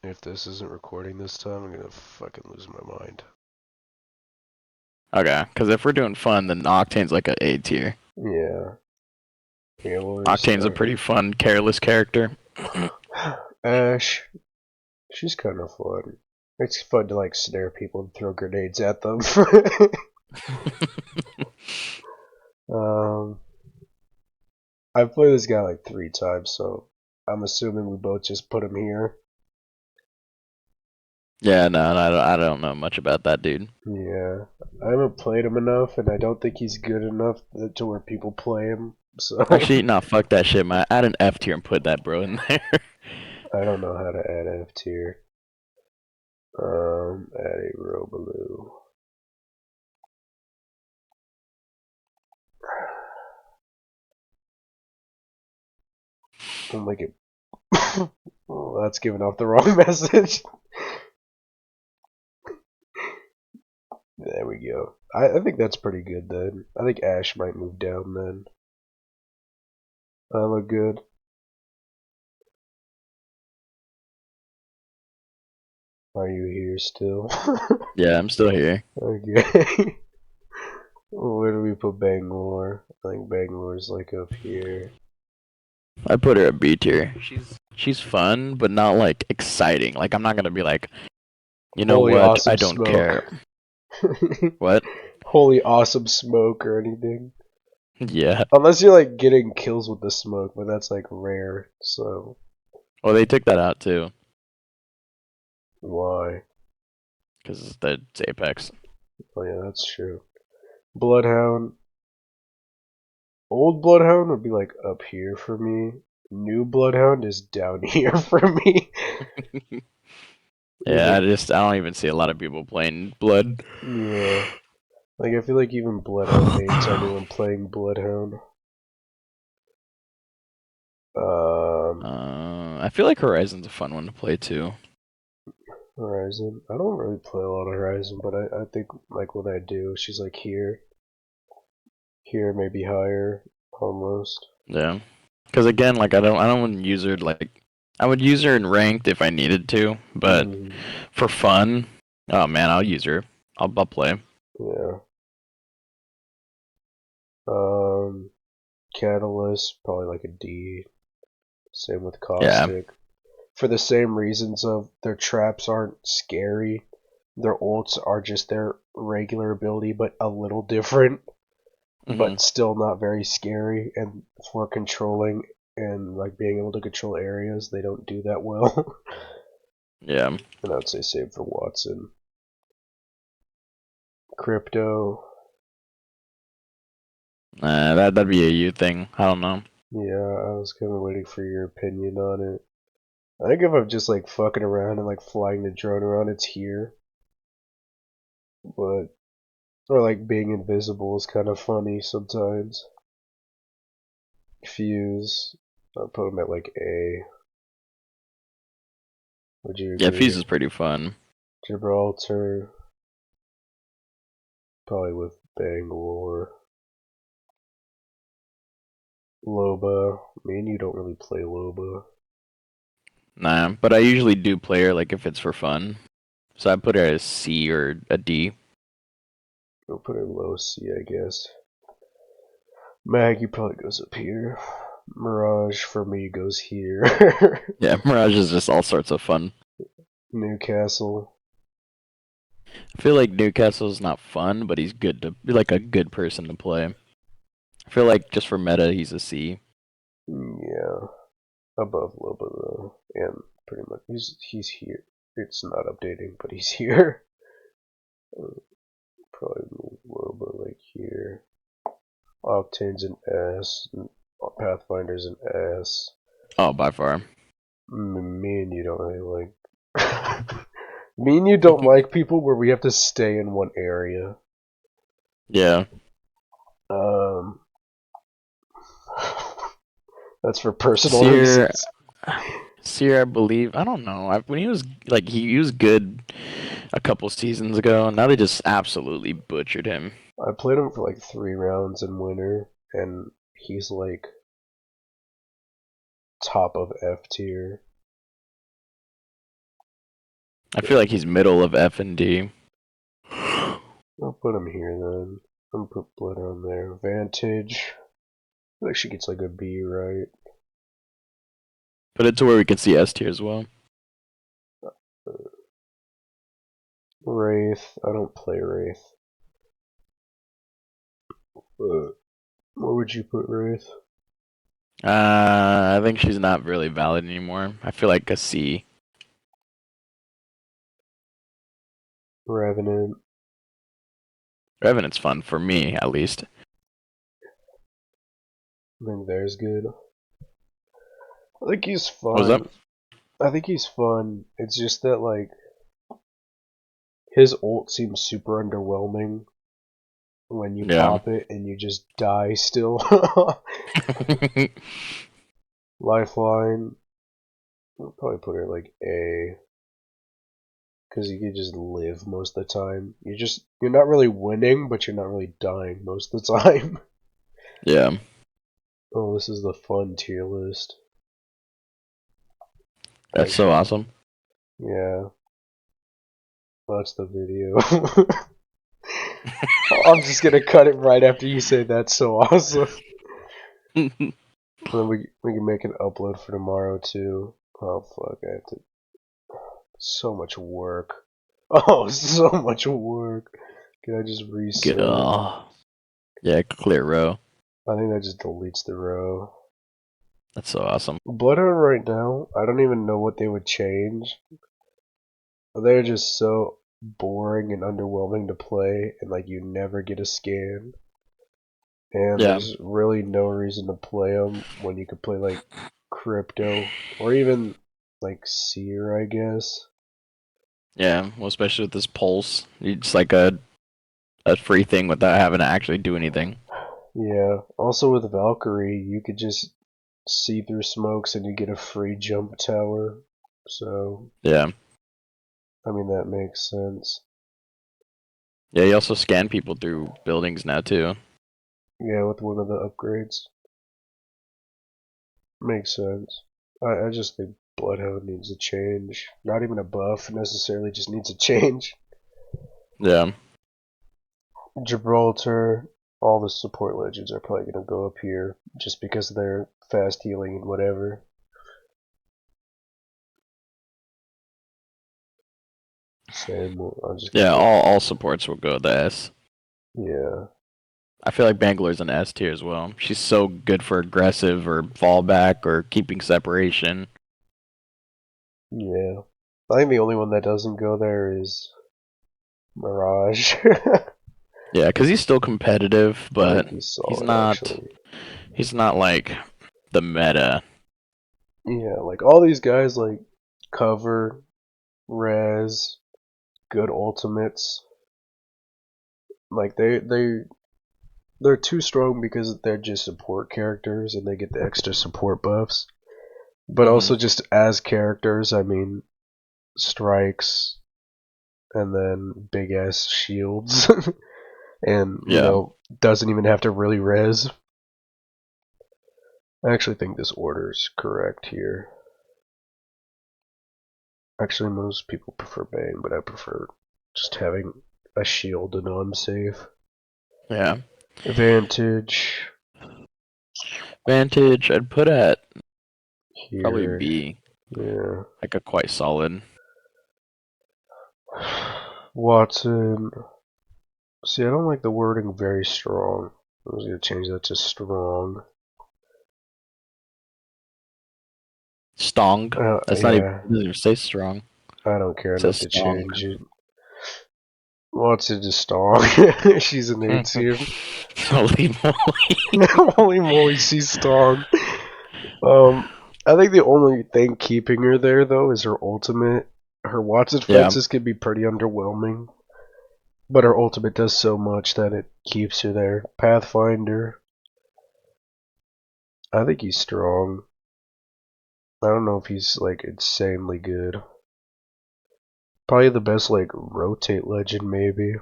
If this isn't recording this time, I'm gonna fucking lose my mind. Okay, because if we're doing fun, then Octane's like an A tier. Yeah. Here, we'll Octane's a restart. pretty fun, careless character. Ash. She's kind of fun. It's fun to like snare people and throw grenades at them. um, I've played this guy like 3 times, so I'm assuming we both just put him here. Yeah, no, I don't know much about that dude. Yeah, I haven't played him enough, and I don't think he's good enough to where people play him. So Actually, no, fuck that shit, man. Add an F tier and put that bro in there. I don't know how to add F tier. Add a Robaloo. I'll make it. Oh, that's giving off the wrong message. There we go. I think that's pretty good then. I think Ash might move down then. I look good. Are you here still? Yeah, I'm still here. Okay. Where do we put Bangalore? I think Bangalore's like up here. I put her at B tier. She's fun, but not like exciting. Like I'm not gonna be like, you know Holy what? I awesome don't smoke. care. What? Holy awesome smoke or anything. Yeah. Unless you're like getting kills with the smoke, but that's like rare, so Well, they took that out too, why? because it's Apex. Oh yeah, that's true. Bloodhound. Old Bloodhound would be like up here for me. New Bloodhound is down here for me. Yeah, Even I don't even see a lot of people playing Blood. yeah, like I feel like even Bloodhound mains aren't even playing Bloodhound. Um, I feel like Horizon's a fun one to play too. Horizon. I don't really play a lot of Horizon, but I think like when I do, she's like here, maybe higher, almost. Yeah, because again, like I don't use her like I would use her in ranked if I needed to, but Mm, for fun, oh man, I'll use her. I'll play. yeah. Um, Catalyst probably like a D. Same with Yeah. Caustic. For the same reasons of their traps aren't scary. Their ults are just their regular ability, but a little different, Hmm. but still not very scary. And for controlling and like being able to control areas, they don't do that well. Yeah. And I would say same for Watson. Crypto, That'd be a you thing. I don't know. yeah, I was kind of waiting for your opinion on it. I think if I'm just like fucking around and like flying the drone around, it's here. But or like being invisible is kind of funny sometimes. Fuse, I'll put him at like A. Would you Yeah, agree? Fuse is pretty fun. Gibraltar, probably with Bangalore. Loba, me and you don't really play Loba. Nah, but I usually do play her like if it's for fun. So I put her as C or a D. We'll put her low C, I guess. Maggie probably goes up here. Mirage for me goes here. Yeah, Mirage is just all sorts of fun. Newcastle, I feel like Newcastle's not fun, but he's good to be like a good person to play. I feel like just for meta, he's a C. yeah, above Loba though, and pretty much he's here. It's not updating, but he's here. Probably move Loba like here. Octane's an S. Pathfinder's an S. Oh, by far. Me and you don't really like. Me and you don't like people where we have to stay in one area. Yeah. Um, that's for personal Seer, reasons. Seer, I believe. I don't know. When he was like he was good a couple seasons ago, and now they just absolutely butchered him. I played him for like 3 rounds in winter, and he's like top of F tier. I feel like he's middle of F and D. I'll put him here then. I'm gonna put Blood on there. Vantage. I think she gets like a B, right? Put it to where we can see S tier as well. Wraith. I don't play Wraith. Where would you put Wraith? I think she's not really valid anymore. I feel like a C. Revenant. Revenant's fun for me, at least. I think there's good. I think he's What was fun. up? I think he's fun. It's just that like his ult seems super underwhelming when you Yeah. pop it and you just die still. Lifeline. I'll probably put her like A. Because you can just live most of the time. You're not really winning, but you're not really dying most of the time. Yeah. Oh, this is the fun tier list. That's so Actually, awesome. yeah. That's the video. I'm just gonna cut it right after you say that's so awesome. And then we can make an upload for tomorrow too. Oh fuck, I have to. So much work. Oh, so much work. Can I just reset? Yeah, clear row. I think that just deletes the row. That's so awesome. Bloodhound right now, I don't even know what they would change. They're just so boring and underwhelming to play, and like you never get a scan. And Yeah. there's really no reason to play them when you could play like Crypto or even like Seer, I guess. Yeah. Well, especially with this pulse. It's like a free thing without having to actually do anything. Yeah. Also with Valkyrie, you could just see through smokes and you get a free jump tower. So, Yeah. I mean, that makes sense. Yeah, you also scan people through buildings now too. Yeah, with one of the upgrades. Makes sense. I just think Bloodhound needs a change. Not even a buff necessarily, just needs a change. Yeah. Gibraltar, all the support legends are probably going to go up here just because they're fast healing and whatever. Same, I'll just Yeah, keep it. all supports will go the S. Yeah, I feel like Bangalore's an S tier as well. She's so good for aggressive or fallback or keeping separation. yeah. I think the only one that doesn't go there is Mirage. Yeah, because he's still competitive, I but think he's he's solid not. actually. He's not like the meta. Yeah, like all these guys like cover, res, good ultimates. Like they're too strong because they're just support characters and they get the extra support buffs. But Hmm. also just as characters, I mean strikes and then big ass shields and Yeah. doesn't even have to really res. I actually think this order is correct here. Actually, most people prefer Bane, but I prefer just having a shield to know I'm safe. Yeah. Vantage Vantage, I'd put at probably here. B. Yeah. Like a quite solid. Watson. See, I don't like the wording very strong. I was gonna change that to strong. Stong. That's not even. Yeah, It doesn't even say strong. I don't care It says enough to stong. change it. Watson is strong. She's an A tier. Holy moly. Holy moly, she's strong. I think the only thing keeping her there though is her ultimate. Her Watson Yeah. Francis can be pretty underwhelming, but her ultimate does so much that it keeps her there. Pathfinder, I think he's strong. I don't know if he's like insanely good. Probably the best like rotate legend maybe,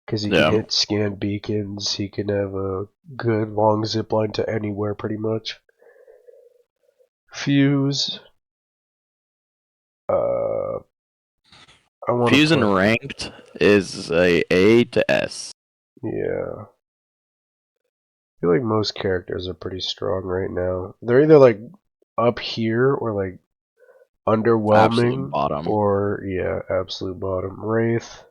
because he can Yeah. hit scan beacons. He can have a good long zip line to anywhere pretty much. Fuse, I want to Fusion play. ranked is a to S. Yeah. I feel like most characters are pretty strong right now. They're either like up here or like Absolute underwhelming bottom. or yeah, absolute bottom. Wraith,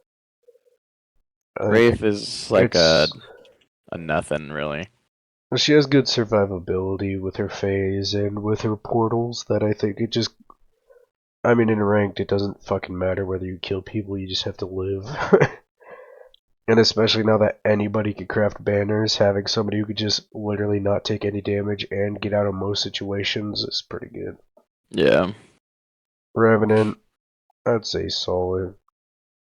I think Wraith is like it's a nothing really. she has good survivability with her phase and with her portals that I think it just I mean in ranked it doesn't fucking matter whether you kill people, you just have to live. And especially now that anybody can craft banners, having somebody who could just literally not take any damage and get out of most situations is pretty good. Yeah. Revenant, I'd say solid.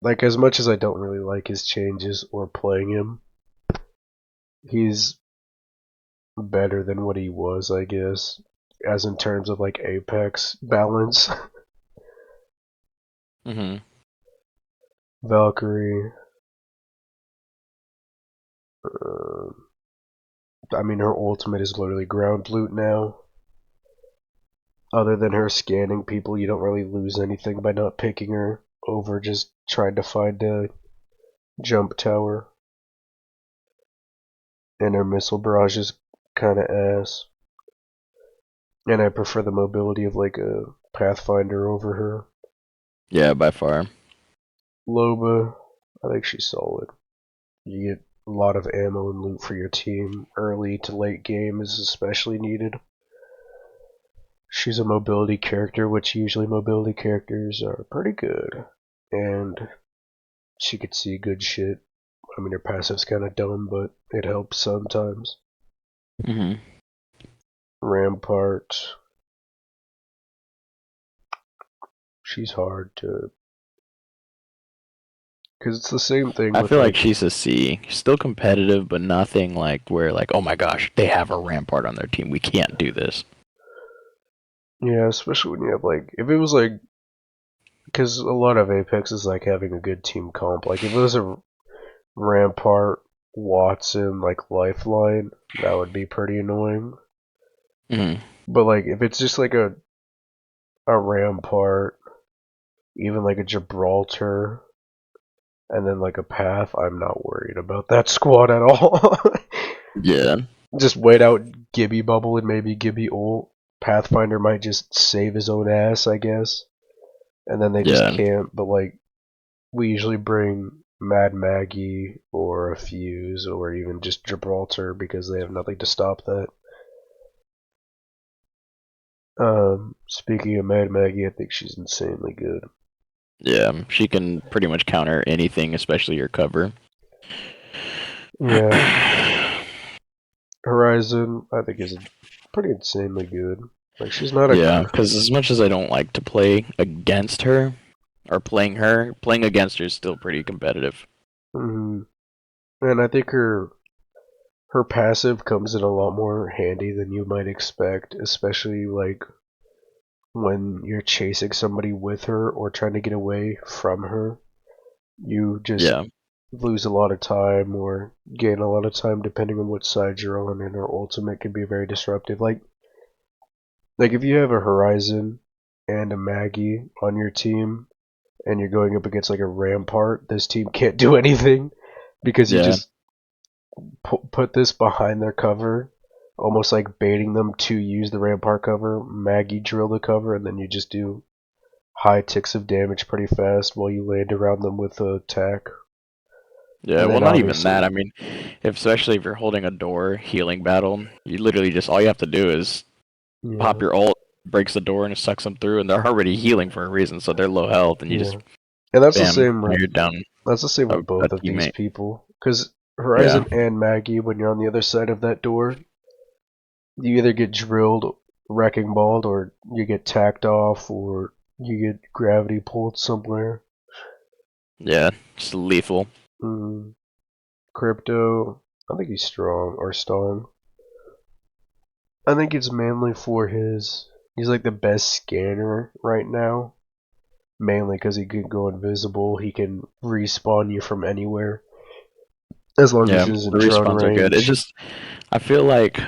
Like, as much as I don't really like his changes or playing him, he's better than what he was, I guess. As in terms of, like, Apex balance. Mhm. Valkyrie, uh, I mean, her ultimate is literally ground loot now. Other than her scanning people, you don't really lose anything by not picking her over just trying to find a jump tower. And her missile barrage is kind of ass. And I prefer the mobility of like a Pathfinder over her. Yeah, by far. Loba, I think she's solid. You get a lot of ammo and loot for your team. Early to late game is especially needed. She's a mobility character, which usually mobility characters are pretty good. And she could see good shit. I mean, her passive's kind of dumb, but it helps sometimes. Mhm. Rampart, she's hard to. Because it's the same thing I with feel like like. she's a C. Still competitive, but nothing like where like, oh my gosh, they have a Rampart on their team. We can't do this. Yeah, especially when you have like. If it was like. Because a lot of Apex is like having a good team comp. Like, if it was a Rampart, Watson, like Lifeline, that would be pretty annoying. Mhm. But like, if it's just like a Rampart, even like a Gibraltar, and then like a Path, I'm not worried about that squad at all. Yeah. Just wait out Gibby bubble and maybe Gibby ult. Pathfinder might just save his own ass, I guess. And then they just Yeah. can't, but like, we usually bring Mad Maggie or a Fuse or even just Gibraltar because they have nothing to stop that. Speaking of Mad Maggie, I think she's insanely good. Yeah. She can pretty much counter anything, especially your cover. Yeah, Horizon, I think is pretty insanely good. Like she's not a. Yeah, because as much as I don't like to play against her or playing against her is still pretty competitive. Mm, and I think her passive comes in a lot more handy than you might expect, especially like when you're chasing somebody with her or trying to get away from her. You just Yeah. lose a lot of time or gain a lot of time depending on what side you're on, and her ultimate can be very disruptive. Like if you have a Horizon and a Maggie on your team and you're going up against like a Rampart, this team can't do anything because you Yeah. just put this behind their cover, almost like baiting them to use the Rampart cover. Maggie drill the cover, and then you just do high ticks of damage pretty fast while you land around them with a attack. Yeah, And well, then not even that. I obviously, mean, especially if you're holding a door healing battle, you literally just all you have to do is pop yeah, your ult, breaks the door, and it sucks them through, and they're already healing for a reason, so they're low health, and you just yeah. And that's the bam, same now with you're down a both of these teammate. people. Because Yeah, Horizon and Maggie, when you're on the other side of that door, you either get drilled, wrecking balled, or you get tacked off, or you get gravity pulled somewhere. yeah, just lethal. Mm, Crypto, I think he's strong or strong. I think it's mainly for his. He's like the best scanner right now. Mainly because he can go invisible. He can respawn you from anywhere as long as Yeah, he's in the drone respawns are good. It's range. just I feel like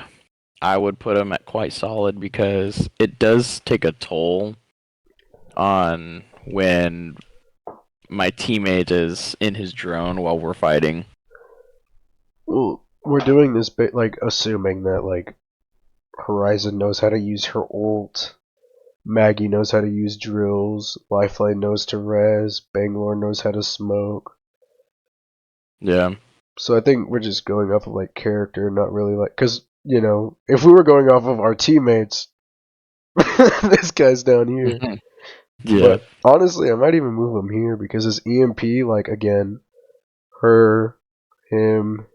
I would put him at quite solid because it does take a toll on when my teammate is in his drone while we're fighting. Well, we're doing this bit like assuming that like Horizon knows how to use her ult, Maggie knows how to use drills, Lifeline knows to res, Bangalore knows how to smoke. Yeah. So I think we're just going off of like character, not really like because if we were going off of our teammates, this guy's down here. Yeah. But honestly, I might even move him here because his EMP, like again, her, him,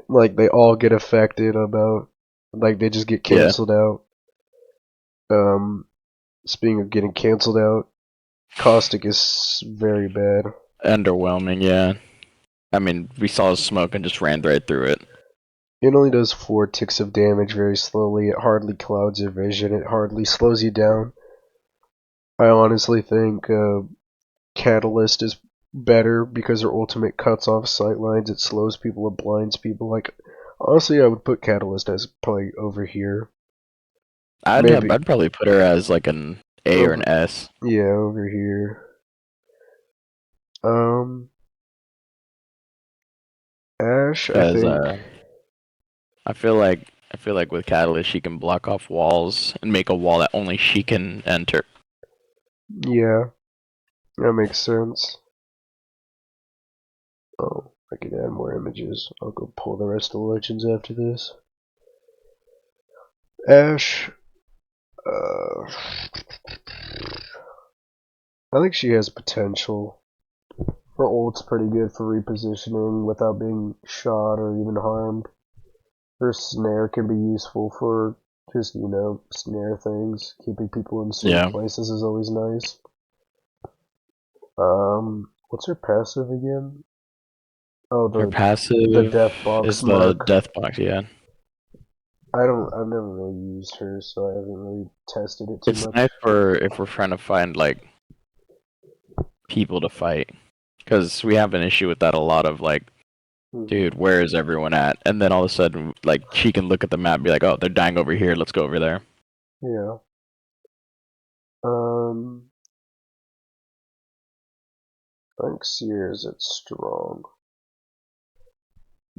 like they all get affected about, like they just get Yeah. canceled out. Um, Speaking of getting canceled out, Caustic is very bad. Underwhelming, yeah. I mean, we saw his smoke and just ran right through it. It only does 4 ticks of damage very slowly. It hardly clouds your vision. It hardly slows you down. I honestly think Catalyst is better because her ultimate cuts off sightlines. It slows people. It blinds people. Like honestly, I would put Catalyst as probably over here. Maybe I'd probably put her as like an A or over. an S. Yeah, over here. Um, Ash, I Because think. I feel like with Catalyst she can block off walls and make a wall that only she can enter. Yeah, that makes sense. Oh, I can add more images. I'll go pull the rest of the legends after this. Ash, I think she has potential. Her ult's pretty good for repositioning without being shot or even harmed. Her snare can be useful for just, snare things. Keeping people in safe Yeah. places is always nice. What's her passive again? Oh, Her the passive death box is the mark. death box, yeah. I've never really used her, so I haven't really tested it too It's much. nice for if we're trying to find like people to fight. Because we have an issue with that a lot of like, Hmm. dude, where is everyone at? And then all of a sudden, like, she can look at the map and be like, oh, they're dying over here, let's go over there. Yeah. Um, I think Seer is at strong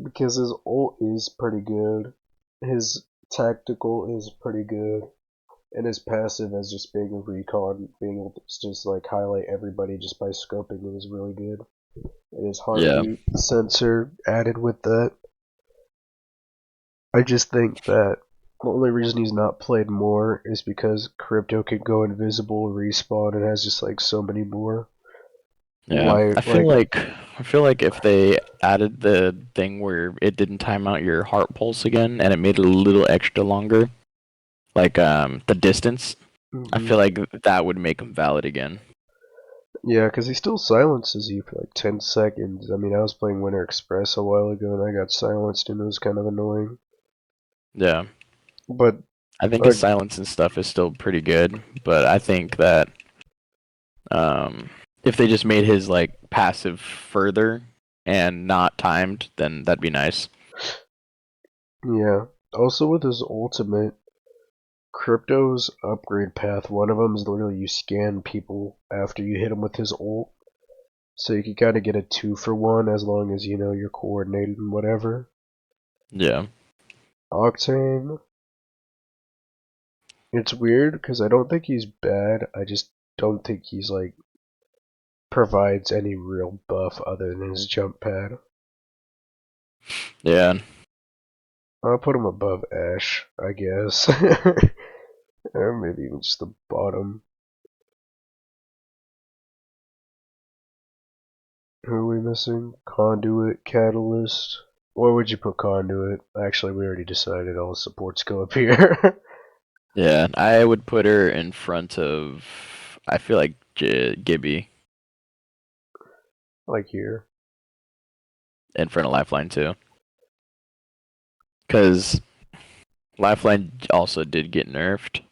because his ult is pretty good. His tactical is pretty good, and his passive as just being a recon, being able to just like highlight everybody just by scoping it is really good. And his Yeah. heartbeat sensor added with that. I just think that the only reason he's not played more is because Crypto can go invisible, respawn, and has just like so many more. Yeah. Like I feel like if they added the thing where it didn't time out your heart pulse again and it made it a little extra longer, like the distance, I hmm feel like that would make him valid again. yeah, because he still silences you for like 10 seconds. I mean, I was playing Winter Express a while ago and I got silenced and it was kind of annoying. Yeah. But I think uh, his silence and stuff is still pretty good, but I think that if they just made his like passive further and not timed, then that'd be nice. yeah, also with his ultimate, Crypto's upgrade path, one of them is literally you scan people after you hit him with his ult. So you can kind of get a 2-for-1 as long as you're coordinated and whatever. Yeah. Octane, it's weird because I don't think he's bad. I just don't think he's like provides any real buff other than his jump pad. Yeah. I'll put him above Ash, I guess. Or maybe even just the bottom. Who are we missing? Conduit, Catalyst. Where would you put Conduit? Actually, we already decided all the supports go up here. Yeah. I would put her in front of I feel like Gibby Like here. in front of Lifeline too. Cuz Lifeline also did get nerfed.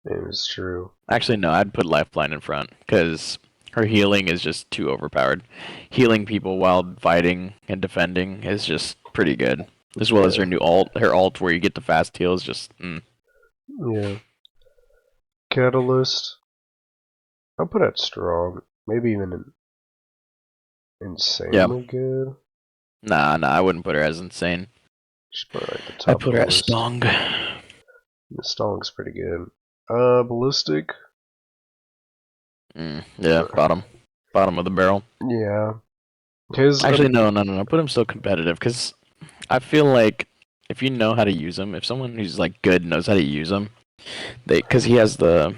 It's true. Actually no, I'd put Lifeline in front cuz her healing is just too overpowered. Healing people while fighting and defending is just pretty good. As well as Yeah. her ult where you get the fast heals just Yeah. Catalyst. I'll put it strong. maybe even Yeah. insanely good. Nah, I wouldn't put her as insane. She's probably like the I top of put the her at list. strong. The Stalling's pretty good. Ballistic. Yeah, bottom of the barrel. Yeah, his Actually, no. Put him still competitive because I feel like if you know how to use him, if someone who's like good knows how to use him, because he has the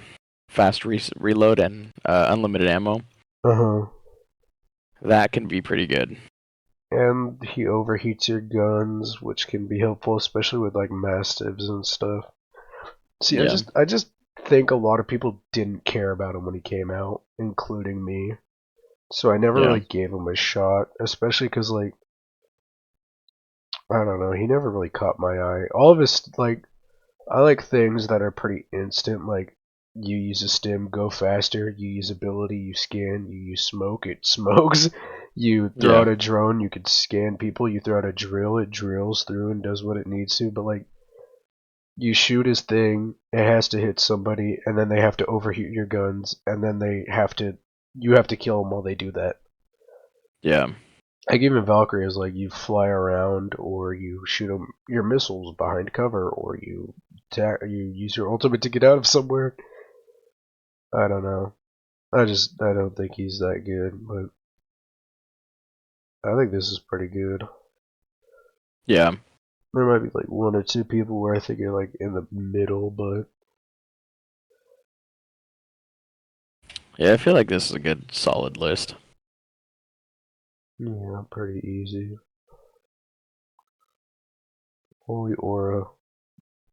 fast reload and unlimited ammo, uh-huh. that can be pretty good. And he overheats your guns, which can be helpful, especially with like mastiffs and stuff. See, Yeah, I just think a lot of people didn't care about him when he came out, including me. So I never yeah, really gave him a shot, especially because like I don't know, he never really caught my eye. All of his like I like things that are pretty instant, like you use a stim, go faster, you use ability, you scan, you use smoke, it smokes. You throw yeah, out a drone, you can scan people, you throw out a drill, it drills through and does what it needs to, but like you shoot his thing, it has to hit somebody, and then they have to overheat your guns, and then you have to kill them while they do that. yeah, Like even Valkyrie is like you fly around, or you shoot them your missiles behind cover, or you use your ultimate to get out of somewhere. I don't know. I don't think he's that good, but I think this is pretty good. yeah, There might be like one or two people where I think you're like in the middle, but yeah. I feel like this is a good solid list. yeah, pretty easy. Holy aura.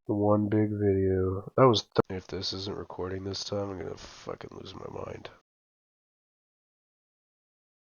One big video. That was. If this isn't recording this time, I'm gonna fucking lose my mind.